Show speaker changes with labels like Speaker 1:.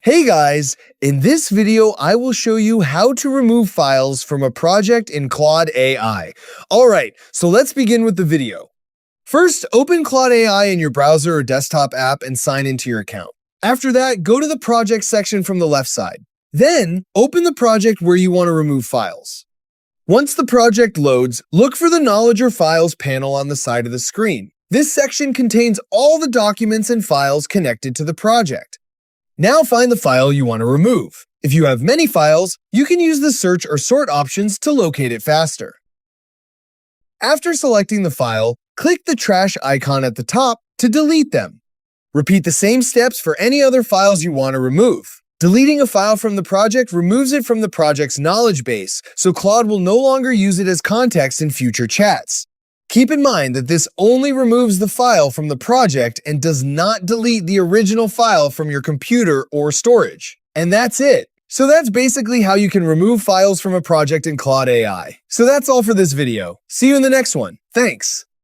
Speaker 1: Hey guys, in this video I will show you how to remove files from a project in Claude AI. Alright, so let's begin with the video. First, open Claude AI in your browser or desktop app and sign into your account. After that, go to the project section from the left side. Then, open the project where you want to remove files. Once the project loads, look for the Knowledge or Files panel on the side of the screen. This section contains all the documents and files connected to the project. Now find the file you want to remove. If you have many files, you can use the search or sort options to locate it faster. After selecting the file, click the trash icon at the top to delete them. Repeat the same steps for any other files you want to remove. Deleting a file from the project removes it from the project's knowledge base, so Claude will no longer use it as context in future chats. Keep in mind that this only removes the file from the project and does not delete the original file from your computer or storage. And that's it. So that's basically how you can remove files from a project in Claude AI. So that's all for this video. See you in the next one. Thanks.